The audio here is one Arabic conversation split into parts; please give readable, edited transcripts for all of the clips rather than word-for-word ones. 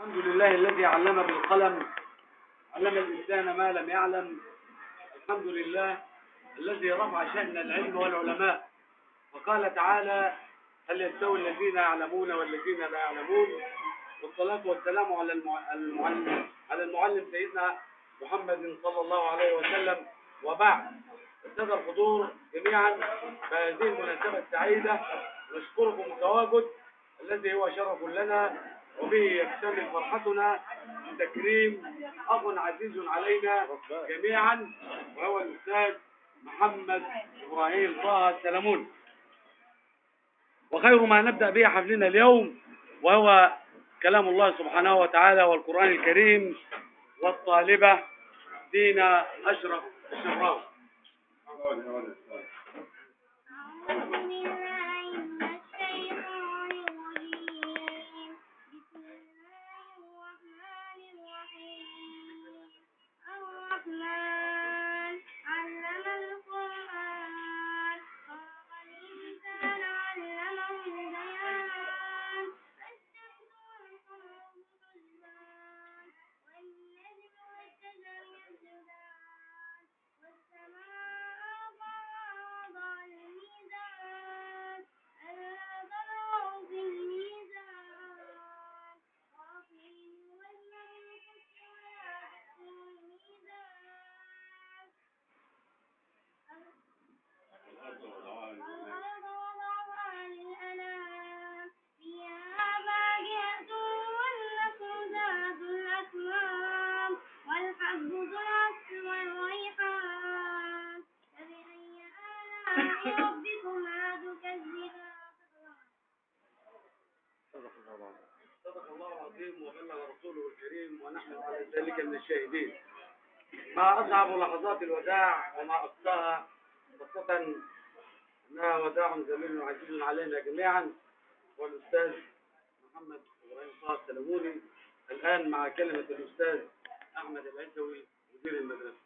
الحمد لله الذي علم بالقلم، علم الإنسان ما لم يعلم. الحمد لله الذي رفع شأن العلم والعلماء، وقال تعالى: هل يستوي الذين يعلمون والذين لا يعلمون؟ والصلاة والسلام على المعلم سيدنا محمد صلى الله عليه وسلم. وبعد، السادة الحضور جميعا، فهذه المناسبة السعيدة نشكركم التواجد الذي هو شرف لنا، وبه يكتمل فرحتنا بتكريم أخ عزيز علينا جميعا، وهو الأستاذ محمد إبراهيم طه السلموني. وخير ما نبدأ به حفلنا اليوم وهو كلام الله سبحانه وتعالى والقرآن الكريم، والطالبة دينا أشرف الشراوي. صدق الله العظيم وبلغ رسوله الكريم، ونحن على ذلك من الشاهدين. ما أصعب لحظات الوداع وما أقصاها، خاصة أنها وداع جميل وعزيز علينا جميعا، والأستاذ محمد إبراهيم طه السلموني الآن مع كلمة الأستاذ أحمد العيسوي مدير المدرسة.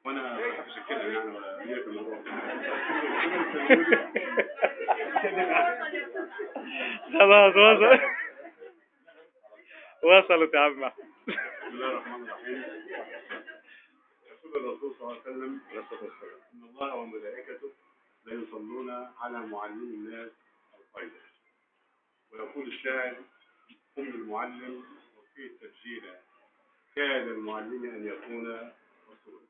وانا ما بحبش اتكلم يعني ولا ليا في الموضوع. خلاص وصلت يا عم. بسم الله الرحمن الرحيم. يقول الرسول صلى الله عليه وسلم: ان الله وملائكته لا يصلون على معلم الناس الخير. ويقول الشاعر: ام المعلم وفيه تبجيلا، كاد المعلم ان يكون رسولا.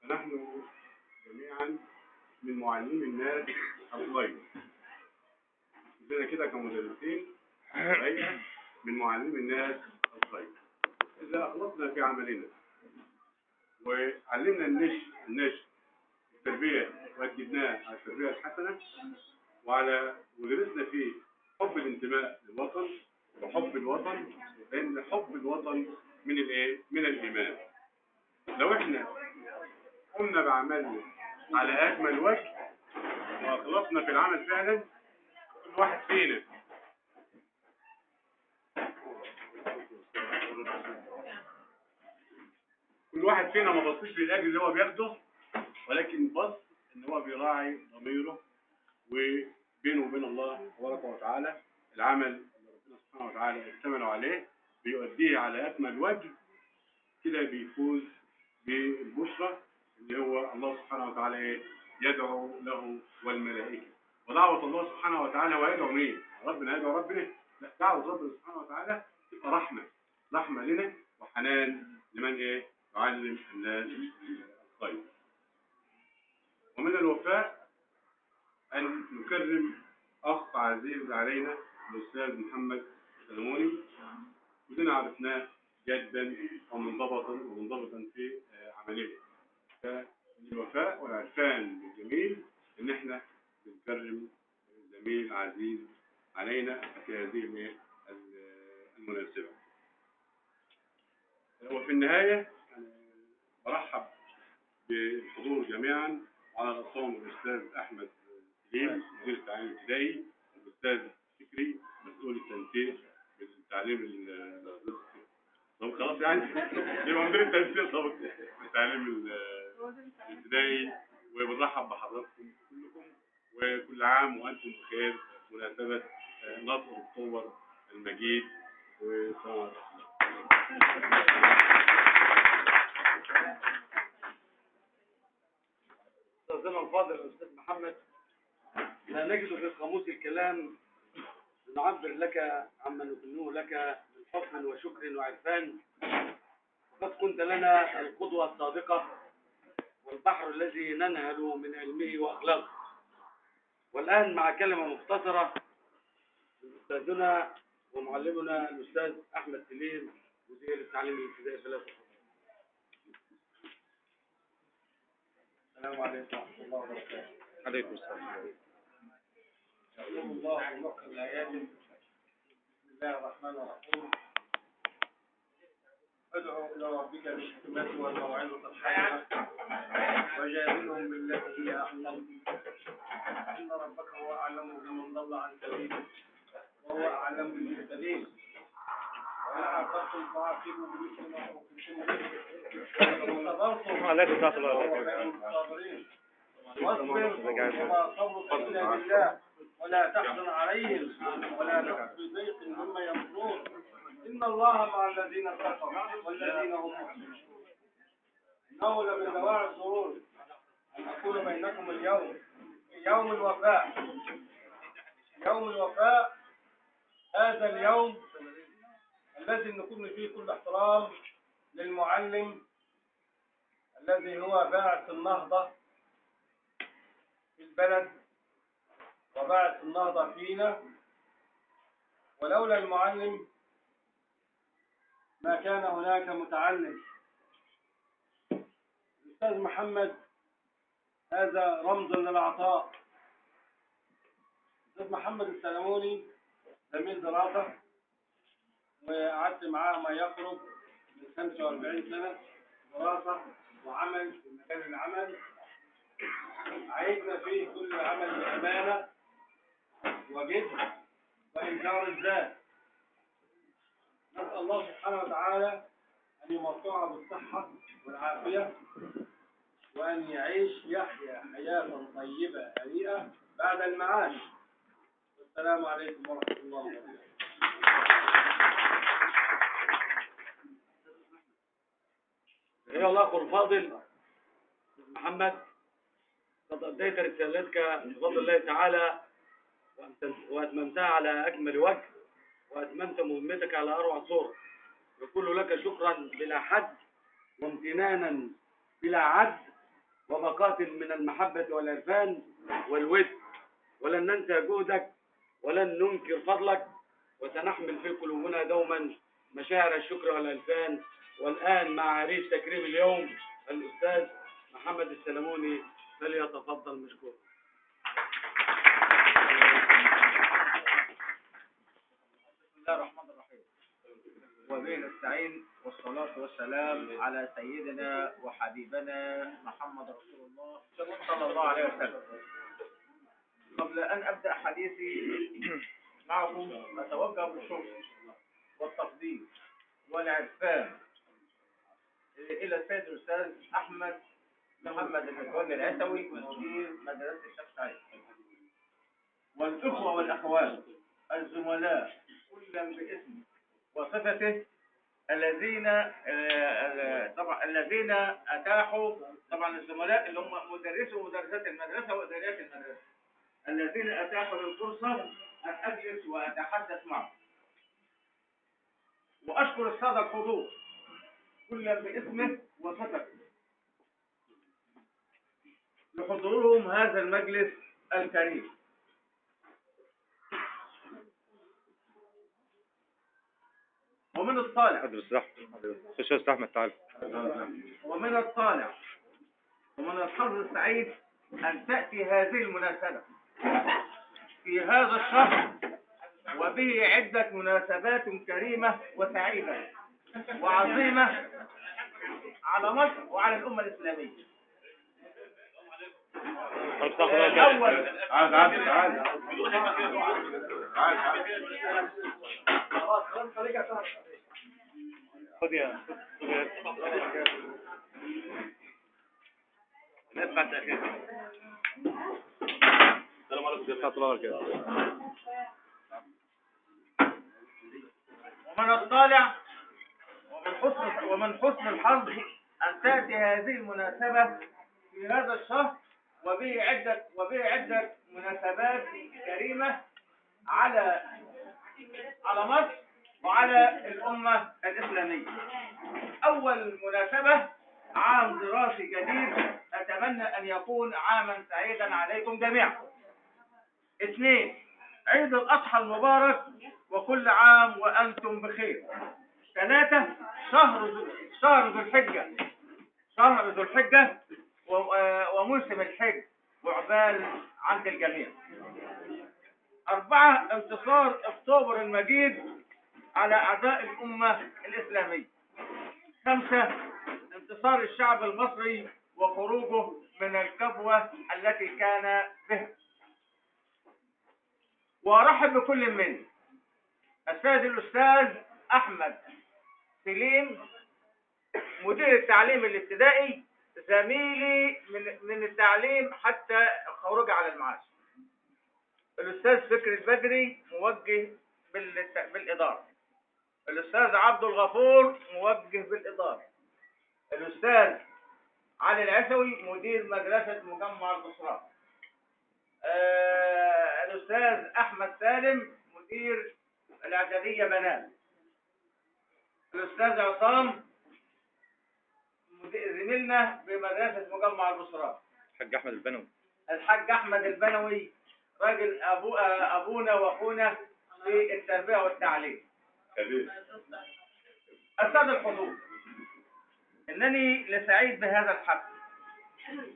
فنحن جميعا من معلمي الناس الخير، عندنا كده كمدرسين من معلمي الناس الخير. إذا أخلصنا في عملنا وعلمنا النشء التربية، وأدبناه على التربية الحسنة ودرسنا فيه حب الانتماء للوطن وحب الوطن، لأن حب الوطن من من الإيمان. لو احنا قمنا بعملنا على أكمل وجه وأخلصنا في العمل فعلا، كل واحد فينا ما بصيش للاجر اللي هو بياخده، ولكن بص ان هو بيراعي ضميره وبينه وبين الله تبارك وتعالى. العمل اللي ربنا سبحانه وتعالى ائتمنه عليه بيؤديه على اكمل وجه، كده بيفوز بالبشرى اللي هو الله سبحانه وتعالى يدعو له والملائكه. ودعوه الله سبحانه وتعالى هو يدعو مين؟ ربنا يدعو ربنا؟ لا، دعوه ربنا سبحانه وتعالى تبقى رحمه لنا وحنان لمن يعلم الناس الخير. ومن الوفاء أن نكرم أخ عزيز علينا الأستاذ محمد السلموني، كلنا عرفناه جدا ومنضبطا في عمليه. فمن الوفاء والعرفان الجميل ان احنا بنكرم زميل عزيز علينا في هذه المناسبه. وفي النهايه برحب بالحضور جميعا، على راسهم الاستاذ احمد سليم مدير التعليم الابتدائي، والاستاذ فكري مسؤول التنسيق بالتعليم طب خلاص يعني يبقى مدير التنسيق طب التعليم الابتدائي. وبنرحب بحضراتكم كلكم، وكل عام وانتم بخير، مناسبه نصر اكتوبر المجيد، والسلام عليكم. أستاذنا الفاضل الأستاذ محمد، لا نجد في قاموس الكلام نعبر لك عما نكنه لك من حب وشكر وعرفان. قد كنت لنا القدوة الصادقة والبحر الذي ننهل من علمه وأخلاقه. والآن مع كلمة مختصرة من أستاذنا ومعلمنا الأستاذ أحمد سليم مدير التعليم الابتدائي في الأزهر. السلام عليكم ورحمة الله وبركاته. عليكم السلام. يقول الله في محكم الآيات: بسم الله الرحمن الرحيم، ادعوا إلى ربك بالحكمة والموعظة الحسنة وجادلهم بالتي هي أحسن إن ربك هو أعلم بمن ضل عن سبيله وهو أعلم بالمهتدين. وإن عاقبتم فعاقبوا بمثل ما عوقبتم به وصبرتم عليكم ورحمة الله فهو وبركاته. خير الصابرين. واصبر وما صبرك إلا بالله ولا تحزن عليهم ولا تك في ضيق مما يمكرون إن الله مع الذين اتقوا والذين هم محسنون. إنه لمن دواعي السرور أن أكون بينكم اليوم في يوم الوفاء. يوم الوفاء هذا اليوم الذي نكون فيه كل احترام للمعلم الذي هو باعث النهضة في البلد وباعث النهضة فينا. ولولا المعلم ما كان هناك متعلم. الأستاذ محمد هذا رمز للعطاء. الأستاذ محمد السلموني زميل دراسة وقعدت معاه ما يقرب من 45 سنة دراسة وعمل في مجال العمل. عيدنا فيه كل عمل بأمانة وجد وإنكار الذات. نسأل الله سبحانه وتعالى أن يمتعه بالصحة والعافية وأن يحيا حياة طيبة هنيئة بعد المعاش. والسلام عليكم ورحمة الله وبركاته. أيها الأخ الفاضل محمد، قد أديت رسالتك بفضل الله تعالى وأتممتها على أكمل وجه، وأتممت مهمتك على أروع صورة. يقول لك شكرا بلا حد وامتنانا بلا عد وباقات من المحبة والعرفان والود. ولن ننسى جهدك ولن ننكر فضلك، وسنحمل في قلوبنا دوما مشاعر الشكر والعرفان. والآن مع عريس تكريم اليوم الأستاذ محمد السلموني، فليتفضل مشكورا. بسم الله الرحمن الرحيم، وبه نستعين، والصلاة والسلام على سيدنا وحبيبنا محمد رسول الله صلى الله عليه وسلم. قبل أن أبدأ حديثي معكم أتوجه بالشكر والتقدير والعرفان إلى السيد الأستاذ أحمد محمد المتولي العتوي مدير مدرسة الشيخ سعيد، والإخوة والأخوات الزملاء كلا باسم وصفته الذين أتاحوا، طبعا الزملاء اللي هم مدرسي ومدرسات المدرسة وإداريات المدرسة الذين أتاحوا الفرصة أن أجلس وأتحدث معهم. وأشكر السادة الحضور كلا باسمه وصفته لحضورهم هذا المجلس الكريم. ومن الصالح ومن الصالح ومن الحظ السعيد أن تأتي هذه المناسبة في هذا الشهر، وبه عدة مناسبات كريمة وسعيدة وعظيمة على مصر وعلى الأمة الإسلامية. الأول ومن الطالع ومن حسن الحظ أن تأتي هذه المناسبة في هذا الشهر، وبه عدة مناسبات كريمة على مصر وعلى الأمة الإسلامية. أول مناسبة عام دراسي جديد، أتمنى أن يكون عاما سعيدا عليكم جميعا. 2 عيد الأضحى المبارك وكل عام وأنتم بخير. 3 شهر ذو الحجة وموسم الحج وعقبال عند الجميع. 4 انتصار أكتوبر المجيد على أعداء الأمة الإسلامية. 5 انتصار الشعب المصري وخروجه من الكبوة التي كان بها. وأرحب بكل من السيد الأستاذ أحمد سليم مدير التعليم الابتدائي، زميلي من التعليم حتى خروج على المعاش. الأستاذ فكري البدري موجه بالإدارة. الأستاذ عبد الغفور موجه بالإدارة. الأستاذ علي العسوي مدير مدرسة مجمع البصرات. الأستاذ أحمد سالم مدير الإعدادية بنات. الأستاذ عصام زميلنا بمدرسة مجمع البصرات. الحاج أحمد البنوي راجل أبونا وأخونا في التربية والتعليم. السادة الحضور، إنني لسعيد بهذا الحفل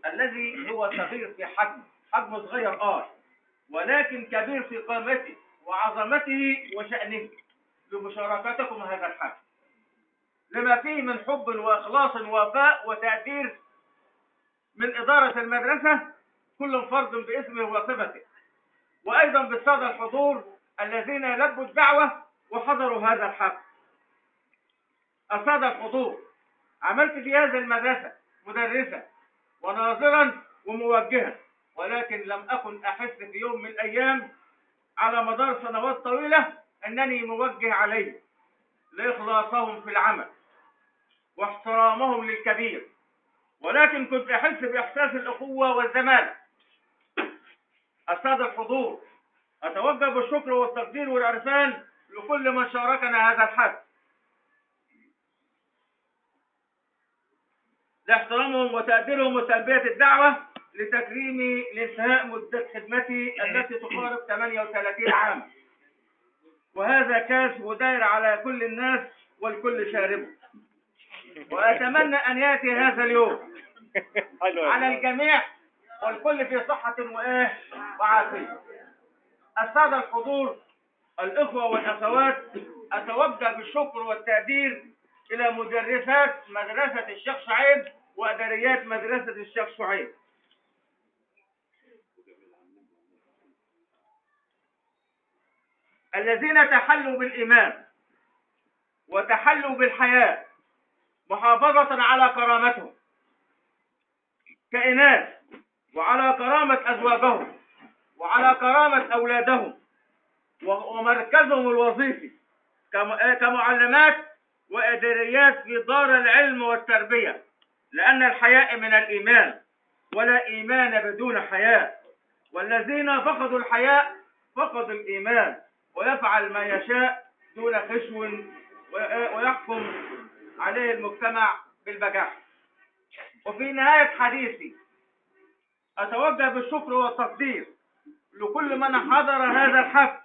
الذي هو صغير في حجمه صغير ولكن كبير في قامته وعظمته وشأنه، لمشاركتكم هذا الحفل لما فيه من حب وإخلاص ووفاء وتقدير من إدارة المدرسة، كل فرد باسمه وصفته، وأيضا بالسادة الحضور الذين لبوا الدعوة وحضروا هذا الحفل. السادة الحضور، عملت في هذه المدرسة مدرسة وناظرا وموجها، ولكن لم أكن أحس في يوم من الأيام على مدار سنوات طويلة أنني موجه عليه لإخلاصهم في العمل واحترامهم للكبير، ولكن كنت أحس بإحساس الأخوة والزمالة. السادة الحضور، أتوجه بالشكر والتقدير والعرفان لكل من شاركنا هذا الحفل لاحترامهم وتقديرهم وتلبية الدعوة لتكريمي لانتهاء مدة خدمتي التي تقارب 38 عاما، وهذا كاس وداير على كل الناس والكل شاربه. وأتمنى أن يأتي هذا اليوم على الجميع والكل في صحة وعافية. السادة الحضور، الإخوة والأخوات، أتوجه بالشكر والتقدير إلى مدرسات مدرسة الشيخ شعيب وإداريات مدرسة الشيخ شعيب الذين تحلوا بالإيمان وتحلوا بالحياة محافظة على كرامتهم كإناث، وعلى كرامة أزواجهم، وعلى كرامة أولادهم، ومركزهم الوظيفي كمعلمات وإداريات في دار العلم والتربية، لأن الحياء من الإيمان، ولا إيمان بدون حياء، والذين فقدوا الحياء فقدوا الإيمان، ويفعل ما يشاء دون خشو ويحكم عليه المجتمع بالبجاحة. وفي نهاية حديثي أتوجه بالشكر والتقدير لكل من حضر هذا الحفل،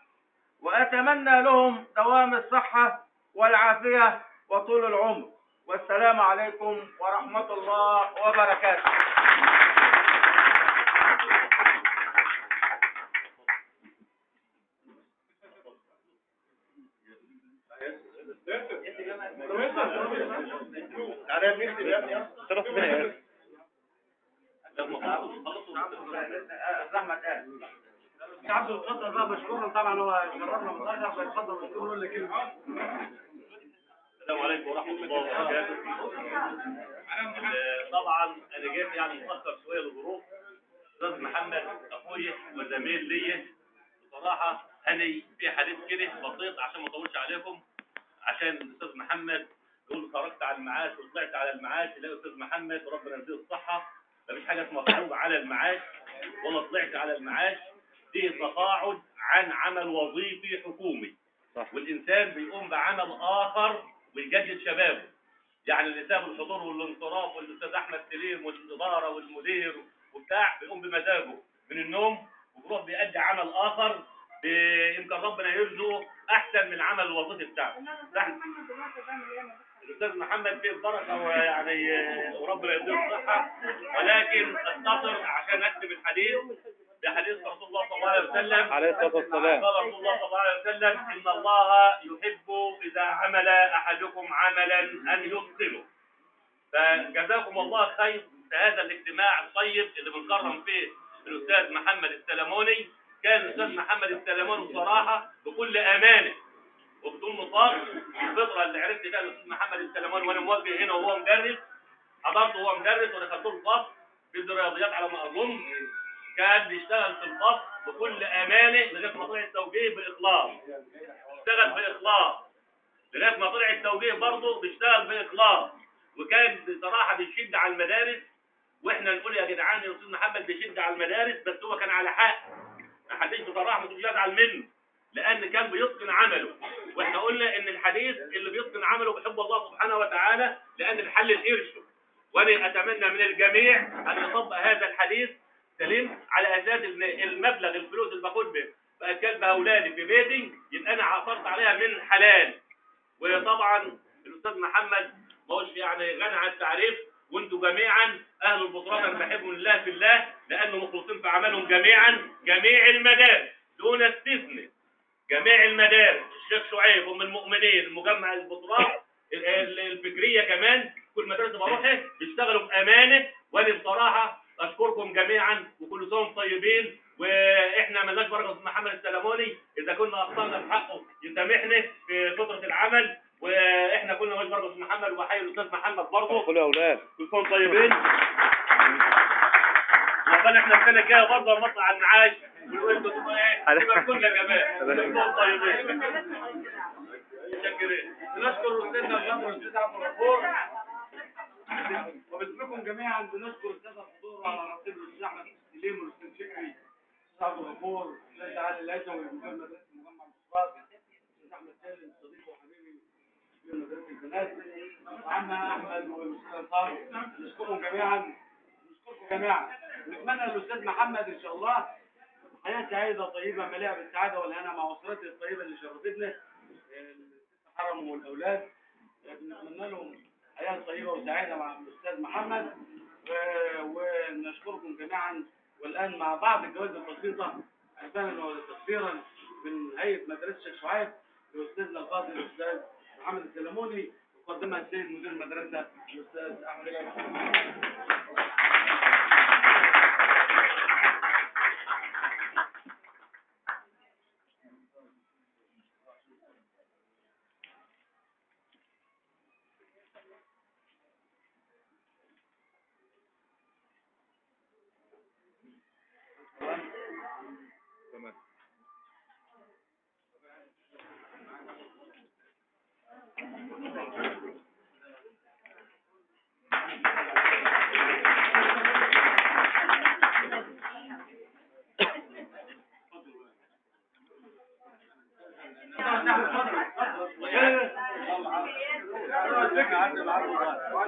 وأتمنى لهم دوام الصحة والعافية وطول العمر، والسلام عليكم ورحمة الله وبركاته. عبد القادر بقى مشكورا طبعا، هو شرفنا متأخر، فيتفضل ويقول لك كلمة. السلام عليكم ورحمة الله وبركاته. طبعا أنا جيت يعني متأخر شوية لظروف. أستاذ محمد أخويا وزميل ليا، بصراحة أنا في حديث كده بسيط عشان ما أطولش عليكم، عشان الاستاذ محمد يقول خرجت على المعاش وطلعت على المعاش. لا يا استاذ محمد ربنا يديه الصحه، مفيش حاجه اسمها خروج على المعاش ولا طلعت على المعاش، دي تقاعد عن عمل وظيفي حكومي. والانسان بيقوم بعمل اخر ويجدد شبابه. يعني اللي ساب الحضور والانصراف والاستاذ احمد سليم والاداره والمدير وبتاع بيقوم بمزاجه من النوم وبيروح بيأدي عمل اخر يمكن ربنا يرزقه احسن من العمل الوظيفي بتاعه. الاستاذ محمد فيه البركه ويعني وربنا يديه الصحه، ولكن اختصر عشان اكتب الحديث بحديث رسول الله صلى الله عليه وسلم عليه الصلاة والسلام. قال رسول الله صلى الله عليه وسلم ان الله يحب اذا عمل احدكم عملا ان يتقنه. فجزاكم الله خير في هذا الاجتماع الطيب اللي بنكرم فيه الاستاذ محمد السلموني. كان الاستاذ محمد السلموني بصراحه بكل امانه وبدون نطاق، الفتره اللي عرفت فيها الاستاذ محمد السلموني وانا موجه هنا وهو مدرس، حضرته وهو مدرس ودخلت له الفصل في الرياضيات على ما اظن، كان بيشتغل في الفصل بكل امانه لغايه ما طلع التوجيه باخلاص. اشتغل باخلاص لغايه ما طلع التوجيه برضه بيشتغل باخلاص، وكان بصراحه بيشد على المدارس. واحنا نقول يا جدعان يا استاذ محمد بيشد على المدارس، بس هو كان على حق. ما حدش بصراحه ما تقولش ازعل منه، لان كان بيتقن عمله. واحنا قلنا ان الحديث اللي بيتقن عمله بيحب الله سبحانه وتعالى لان الحل القرش. وانا اتمنى من الجميع ان يطبق هذا الحديث سليم على اساس ان المبلغ الفلوس اللي باخد باكل بها اولادي في بيتي يبقى انا عثرت عليها من حلال. وطبعا الاستاذ محمد ما هوش يعني غني عن التعريف، وانتم جميعا اهل البصرات انا بحبهم لله في الله لانه مخلصين في عملهم جميعا. جميع المدارس دون استثناء، جميع المدارس، الشيخ شعيب ام المؤمنين، المجمع البصرات الفكريه كمان، كل مدرسه بروحها بيشتغلوا بامانه. وانا بصراحه اشكركم جميعا وكل سنه وانتم طيبين. واحنا مالناش بركه في محمد السلموني، اذا كنا اخطانا في حقه يسامحنا في فتره العمل، واحنا كنا مالناش بركه في محمد. وبحيي الاستاذ محمد برضه. كل يا اولاد كل سنه طيبين. وكان احنا السنه الجايه برضه لما نطلع على المعاش ونقول انتوا تبقوا ايه؟ تبقى كلنا كمان. كل سنه طيبين. متشكرين. بنشكر استاذنا الغامر والاستاذ عبد الغفور، وباسمكم جميعا بنشكر استاذ الحضور على رصيد الاستاذ احمد سليم والاستاذ شكري، الاستاذ عبد الغفور، الاستاذ علي الهيثمي مدير مدرسه مجمع البصرات، الاستاذ احمد سالم صديقي وحبيبي في مدرسه البنات، عمنا احمد والاستاذ الخالد. نشكرهم جميعا، نشكركم جميعا، ونتمنى للاستاذ محمد ان شاء الله حياه سعيده طيبه مليئه بالسعاده والهنا مع اسرته الطيبه اللي شرفتنا حرم والاولاد. نتمنى لهم حياه طيبه وسعيده مع الاستاذ محمد، ونشكركم جميعا. والان مع بعض الجوائز البسيطه اهداء وتقديرا من هيئه مدرسه الشيخ شعيب لاستاذنا الفاضل الاستاذ محمد السلموني، يقدمها السيد مدير المدرسه الاستاذ احمد الهيثمي. تمام.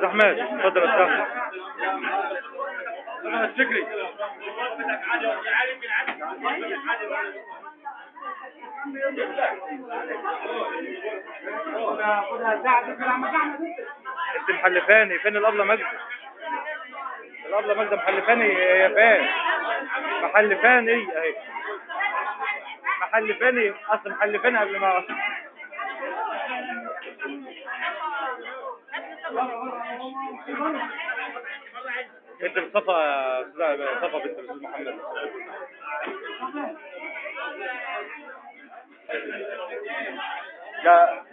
احمد اتفضل يا احمد شكري. انت محلفاني فين الابله مجدي؟ الابله مجدي محلفاني هي فين؟ محلفاني اهي، محلفاني اصل محلفاني قبل ما انت بصفا صفا بنت الاستاذ محمد. لا